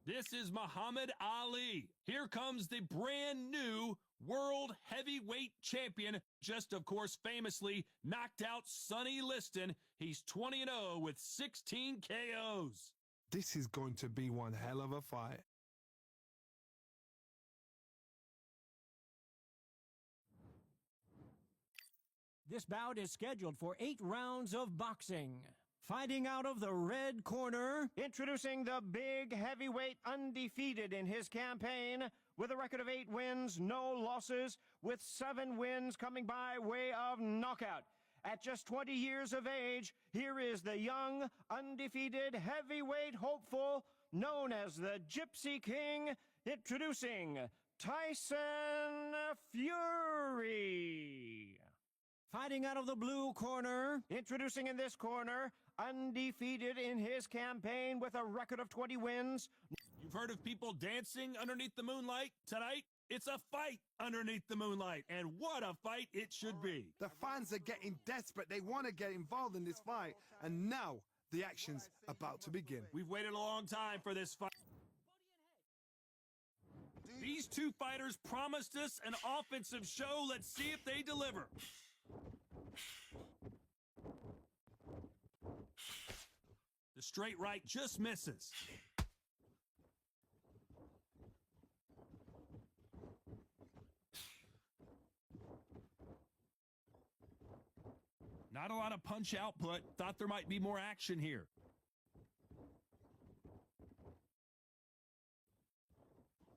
This is Muhammad Ali. Here comes the brand new World Heavyweight Champion. Just, of course, famously knocked out Sonny Liston. He's 20-0 with 16 KOs. This is going to be one hell of a fight. This bout is scheduled for 8 rounds of boxing. Fighting out of the red corner, introducing the big heavyweight undefeated in his campaign, with a record of 8 wins, no losses, with 7 wins coming by way of knockout. At just 20 years of age, here is the young, undefeated heavyweight hopeful, known as the Gypsy King, introducing Tyson Fury. Fighting out of the blue corner, introducing in this corner, undefeated in his campaign with a record of 20 wins. You've heard of people dancing underneath the moonlight? Tonight, it's a fight underneath the moonlight, and what a fight it should be. The fans are getting desperate. They want to get involved in this fight, and now the action's about to begin. We've waited a long time for this fight. These two fighters promised us an offensive show. Let's see if they deliver. The straight right just misses. Not a lot of punch output. Thought there might be more action here.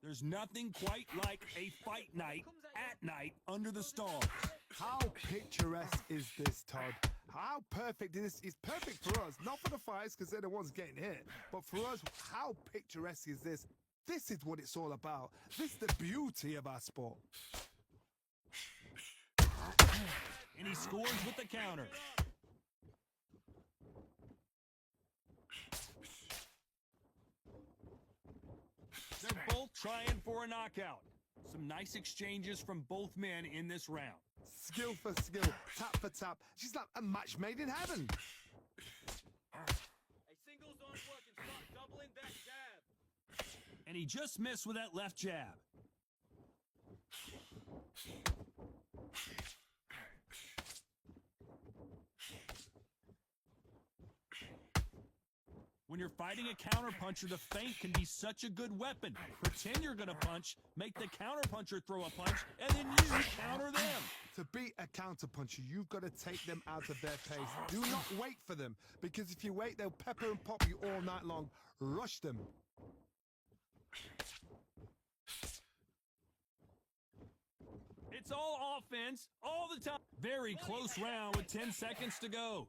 There's nothing quite like a fight night at night under the stars. How picturesque is this, Todd? How perfect is this? It's perfect for us, not for the fighters because they're the ones getting hit, but for us, how picturesque is this? This is what it's all about. This is the beauty of our sport. And he scores with the counter. They're both trying for a knockout. Some nice exchanges from both men in this round. Skill for skill, tap for tap. She's like a match made in heaven. A singles on work and start doubling that jab. And he just missed with that left jab. When you're fighting a counterpuncher, the feint can be such a good weapon. Pretend you're going to punch, make the counterpuncher throw a punch, and then you counter them. To beat a counterpuncher, you've got to take them out of their pace. Do not wait for them, because if you wait, they'll pepper and pop you all night long. Rush them. It's all offense, all the time. Very close round with 10 seconds to go.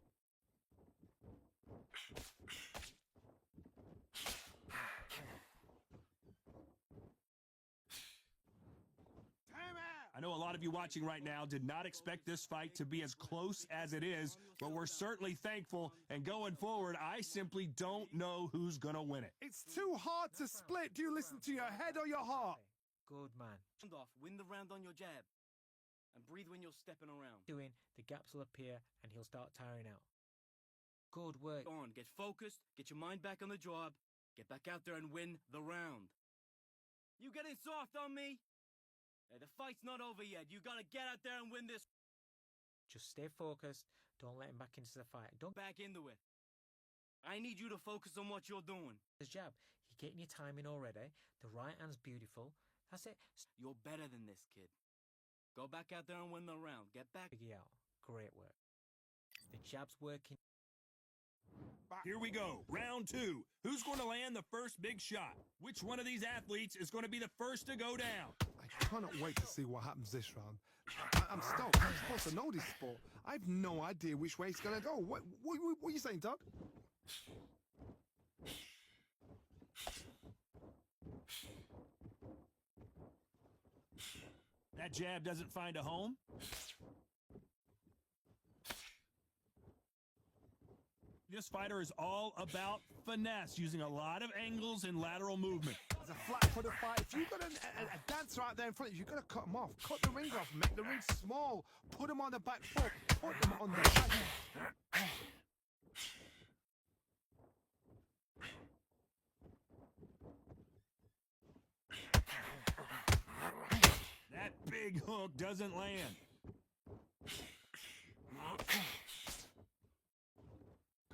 I know a lot of you watching right now did not expect this fight to be as close as it is, but we're certainly thankful, and going forward, I simply don't know who's going to win it. It's too hard to split. Do you listen to your head or your heart? Good man. Off, win the round on your jab. And breathe when you're stepping around. Doing, the gaps will appear and he'll start tiring out. Good work. On, get focused, get your mind back on the job, get back out there and win the round. You getting soft on me? Hey, the fight's not over yet. You gotta get out there and win this. Just stay focused. Don't let him back into the fight. Don't Back into it. I need you to focus on what you're doing. his jab. You're getting your timing already. The right hand's beautiful. That's it. You're better than this, kid. Go back out there and win the round. Get back. Biggie out. Great work. The jab's working. Here we go, round 2. Who's going to land the first big shot? Which one of these athletes is going to be the first to go down? I cannot wait to see what happens this round. I'm stoked. I'm supposed to know this sport. I have no idea which way it's going to go. What are you saying, Doug? That jab doesn't find a home. This fighter is all about finesse, using a lot of angles and lateral movement. It's a flat-footed fight. If you've got a dancer out there in front of you, you've got to cut them off. Cut the ring off. Make the ring small. Put them on the back foot. Put them on the back. big hook doesn't land.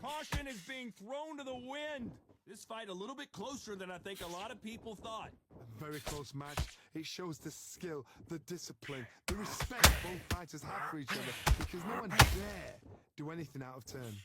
Caution is being thrown to the wind. This fight a little bit closer than I think a lot of people thought. A very close match. It shows the skill, the discipline, the respect both fighters have for each other, because no one dare do anything out of turn.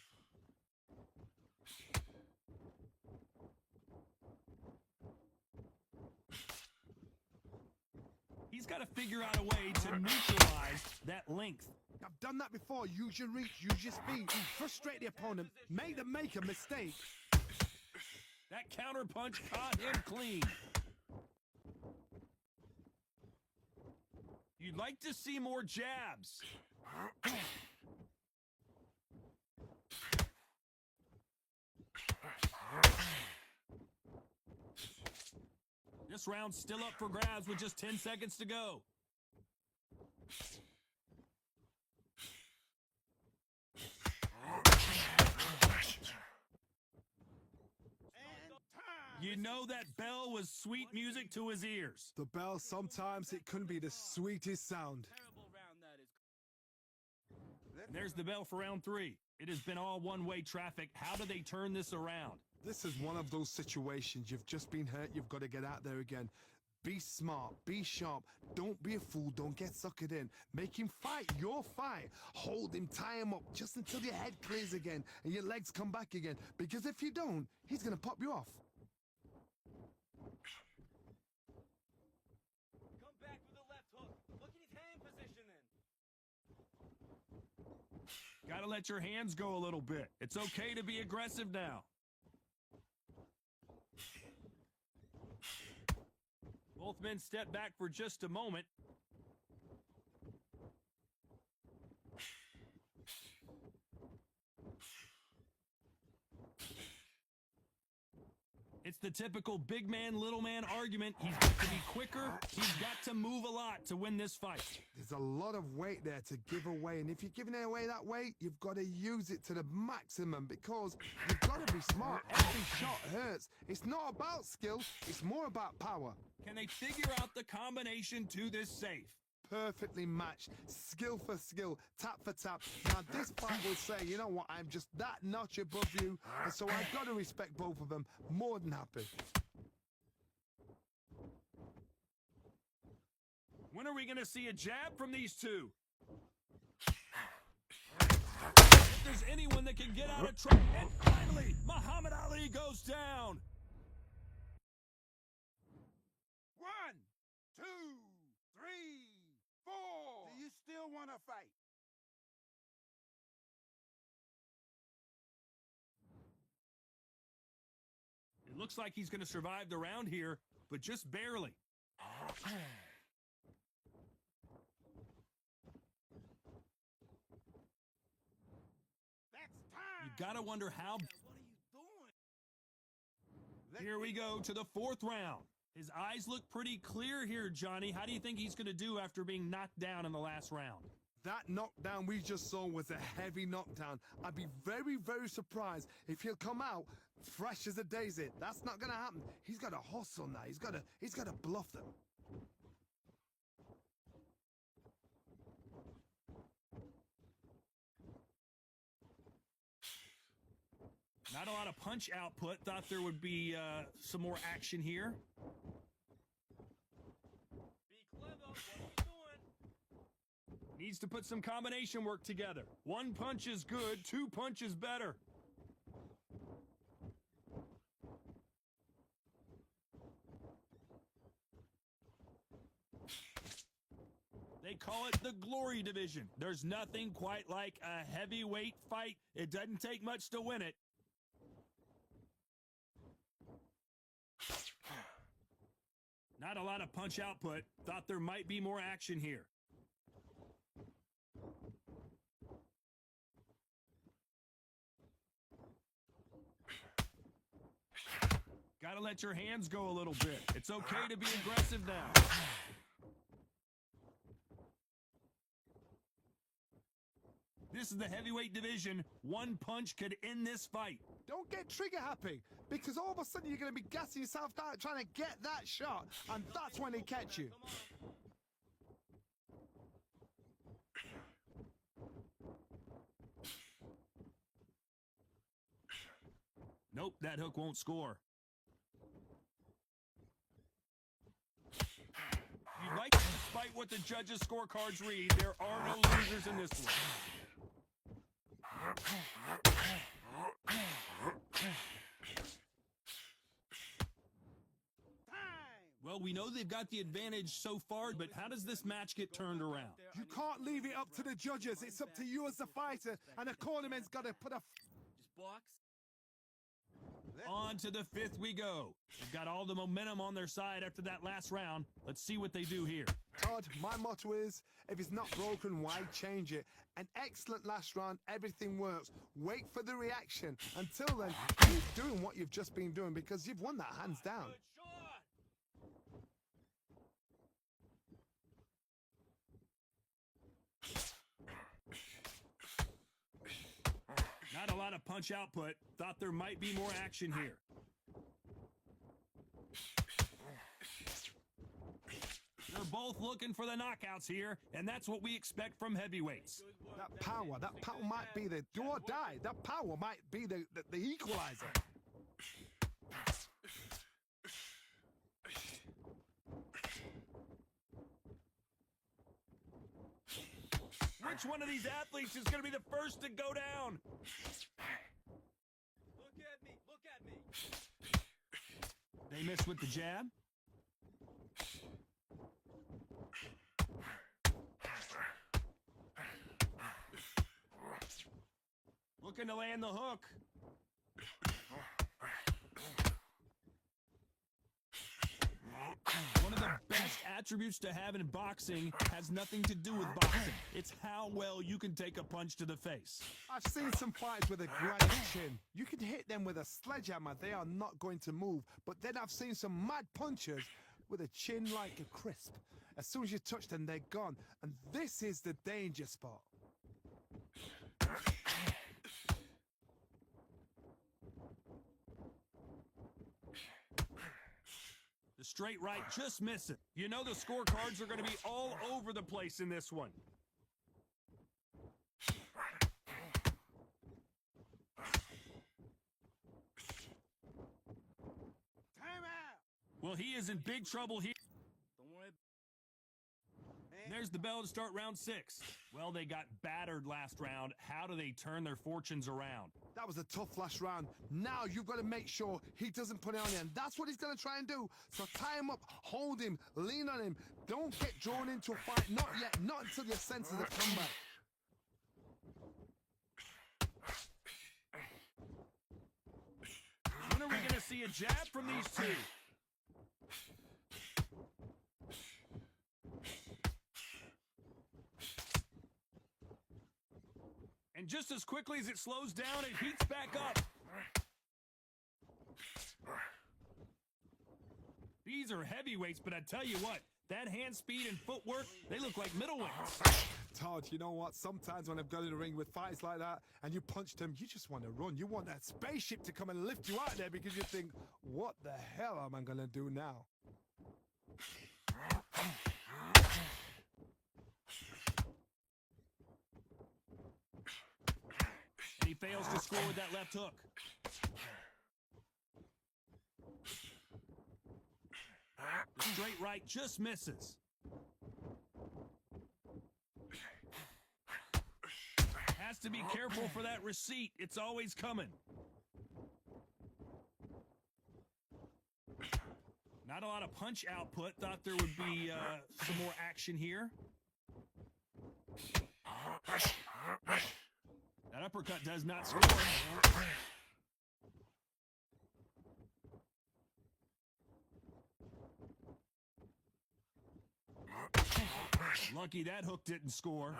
He's got to figure out a way to neutralize that length. I've done that before. Use your reach, use your speed. Frustrate the opponent. Make them make a mistake. That counter punch caught him clean. You'd like to see more jabs. This round's still up for grabs with just 10 seconds to go. You know that bell was sweet music to his ears. The bell, sometimes it couldn't be the sweetest sound. Terrible round that is. There's the bell for round 3. It has been all one-way traffic. How do they turn this around? This is one of those situations. You've just been hurt. You've got to get out there again. Be smart. Be sharp. Don't be a fool. Don't get suckered in. Make him fight your fight. Hold him. Tie him up just until your head clears again and your legs come back again. Because if you don't, he's going to pop you off. Come back with a left hook. Look at his hand positioning. Gotta let your hands go a little bit. It's okay to be aggressive now. Both men step back for just a moment. It's the typical big man, little man argument. He's got to be quicker. He's got to move a lot to win this fight. There's a lot of weight there to give away, and if you're giving away that weight, you've got to use it to the maximum, because you've got to be smart. Every shot hurts. It's not about skill, it's more about power. Can they figure out the combination to this safe? Perfectly matched, skill for skill, tap for tap. Now this fight will say, you know what, I'm just that notch above you, and so I've got to respect both of them. More than happy. When are we going to see a jab from these two? If there's anyone that can get out of trouble. And finally, Muhammad Ali goes down. 1, 2, 3, 4. Do you still want to fight? It looks like he's going to survive the round here, but just barely. That's time. You got to wonder how. What are you doing? Here we go to the 4th round. His eyes look pretty clear here, Johnny. How do you think he's going to do after being knocked down in the last round? That knockdown we just saw was a heavy knockdown. I'd be very, very surprised if he'll come out fresh as a daisy. That's not going to happen. He's got to hustle now. He's got to bluff them. Not a lot of punch output. Thought there would be some more action here. Be clever. What are you doing? Needs to put some combination work together. 1 punch is good, 2 punches better. They call it the glory division. There's nothing quite like a heavyweight fight. It doesn't take much to win it. Not a lot of punch output. Thought there might be more action here. Gotta let your hands go a little bit. It's okay to be aggressive now. This is the heavyweight division. 1 punch could end this fight. Don't get trigger happy, because all of a sudden you're going to be gassing yourself out trying to get that shot, and that's when they catch you. Come on. That hook won't score. You'd like, despite what the judges' scorecards read, there are no losers in this one. Well, we know they've got the advantage so far, but how does this match get turned around? You can't leave it up to the judges. It's up to you as the fighter, and the cornerman's got to put a... Just box. On to the fifth we go. They've got all the momentum on their side after that last round. Let's see what they do here. Todd, my motto is, if it's not broken, why change it? An excellent last round, everything works. Wait for the reaction. Until then, keep doing what you've just been doing because you've won that hands down. Not a lot of punch output. Thought there might be more action here. They're both looking for the knockouts here, and that's what we expect from heavyweights. That power might be the do or die. That power might be the equalizer. Which one of these athletes is going to be the first to go down? Look at me. Look at me. They miss with the jab. Looking to land the hook. One of the best attributes to have in boxing has nothing to do with boxing. It's how well you can take a punch to the face. I've seen some fights with a granite chin. You can hit them with a sledgehammer. They are not going to move. But then I've seen some mad punchers with a chin like a crisp. As soon as you touch them, they're gone. And this is the danger spot. The straight right just missed it. You know the scorecards are going to be all over the place in this one. Time out. Well, he is in big trouble here. Don't worry. There's the bell to start round 6. Well, they got battered last round. How do they turn their fortunes around? That was a tough last round. Now you've got to make sure he doesn't put it on you. And that's what he's going to try and do. So tie him up, hold him, lean on him. Don't get drawn into a fight. Not yet. Not until your senses have come back. When are we going to see a jab from these two? And just as quickly as it slows down, it heats back up. These are heavyweights, but I tell you what, that hand speed and footwork, they look like middleweights. Todd, you know what? Sometimes when I've gone in the ring with fights like that and you punch them, you just want to run. You want that spaceship to come and lift you out there because you think, what the hell am I going to do now? And he fails to score with that left hook. The straight right just misses. Has to be careful for that receipt. It's always coming. Not a lot of punch output. Thought there would be some more action here. That uppercut does not score. Lucky that hook didn't score.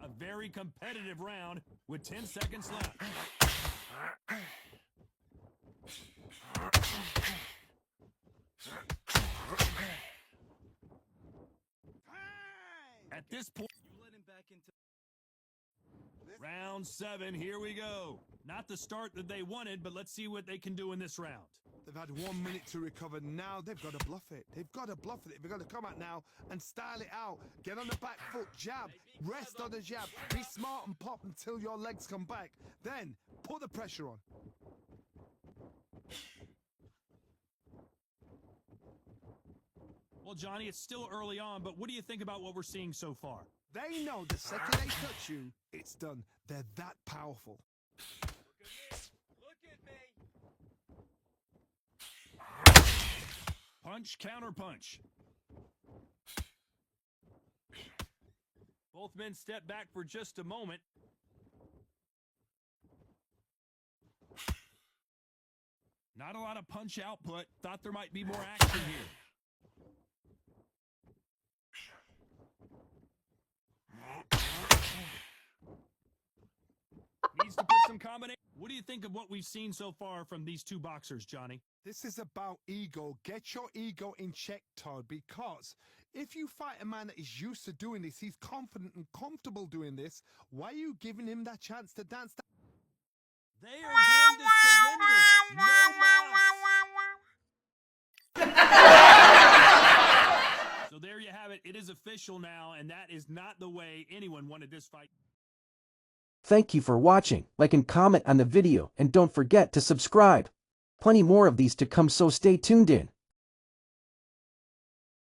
A very competitive round with 10 seconds left. At this point, You let him back into. round 7, here we go. Not the start that they wanted, but let's see what they can do in this round. They've had 1 minute to recover. Now they've got to bluff it. They've got to bluff it. They've got to come out now and style it out. Get on the back foot, jab, rest on the jab. Be smart and pop until your legs come back. Then Put the pressure on. Well, Johnny, it's still early on, but what do you think about what we're seeing so far? They know the second they touch you, it's done. They're that powerful. Look at me. Punch, counter punch. Both men step back for just a moment. Not a lot of punch output. Thought there might be more action here. Needs to put some combination. What do you think of what we've seen so far from these two boxers, Johnny? This is about ego. Get your ego in check, Todd, because if you fight a man that is used to doing this, he's confident and comfortable doing this, why are you giving him that chance to dance? They are going to surrender. No mas. So there you have it. It is official now, and that is not the way anyone wanted this fight. Thank you for watching. Like and comment on the video, and don't forget to subscribe. Plenty more of these to come, so stay tuned in.